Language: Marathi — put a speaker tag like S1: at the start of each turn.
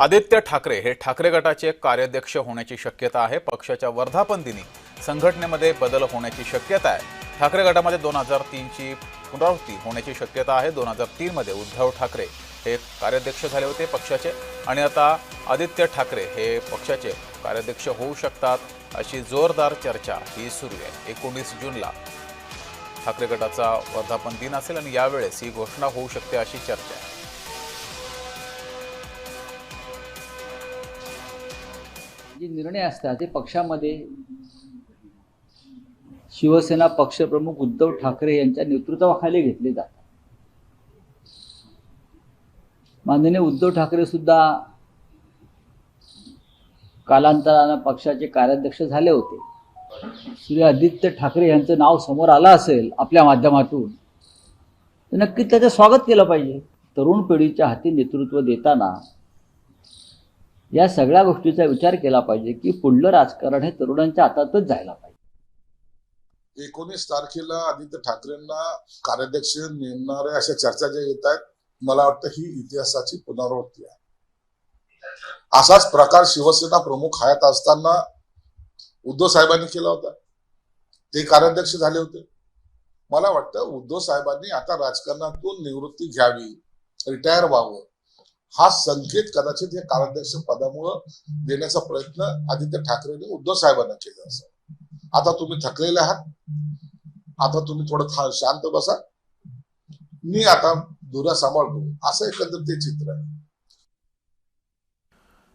S1: आदित्य ठाकरे हे ठाकरे गटाचे कार्याध्यक्ष होण्याची शक्यता आहे। पक्षाच्या वर्धापन दिनी संघटनेमध्ये बदल होण्याची शक्यता आहे। ठाकरे गटामध्ये 2003ची पुनरावृत्ती होण्याची शक्यता आहे। 2003 मध्ये उद्धव ठाकरे हे कार्याध्यक्ष झाले होते पक्षाचे आणि आता आदित्य ठाकरे हे पक्षाचे कार्याध्यक्ष होऊ शकतात अशी जोरदार चर्चा ही सुरू आहे। 19 जूनला ठाकरे गटाचा वर्धापन दिन असेल आणि यावेळेस ही घोषणा होऊ शकते अशी चर्चा आहे।
S2: जे निर्णय असतात ते पक्षामध्ये शिवसेना पक्षप्रमुख उद्धव ठाकरे यांच्या नेतृत्वाखाली घेतले जातात। माननीय उद्धव ठाकरे सुद्धा कालांतराने पक्षाचे कार्याध्यक्ष झाले होते। श्री आदित्य ठाकरे यांचं नाव समोर आलं असेल आपल्या माध्यमातून तर नक्कीच त्याचं स्वागत केलं पाहिजे। तरुण पिढीच्या हाती नेतृत्व देताना या सगळ्या गोष्टीचा विचार केला पाहिजे की पुढलं राजकारण हे तरुणांच्या हातातच जायला पाहिजे।
S3: 19 तारखेला आदित्य ठाकरेंना कार्याध्यक्ष नेमणारे अशा चर्चा ज्या येत आहेत, मला वाटतं ही इतिहासाची पुनरावृत्ती आहे। असाच प्रकार शिवसेना प्रमुख हयात असताना उद्धव साहेबांनी केला होता, ते कार्याध्यक्ष झाले होते। मला वाटतं उद्धव साहेबांनी आता राजकारणातून निवृत्ती घ्यावी, रिटायर व्हावं, हा संकेत कदाचित हे कार्याध्यक्ष पदामुळे देण्याचा प्रयत्न आदित्य ठाकरेंनी उद्धव साहेबांना केला असेल। आता तुम्ही थकलेले आहात, आता तुम्ही थोडं शांत बसा, मी आता धुरा सांभाळतो, असं एकंदर ते चित्र आहे।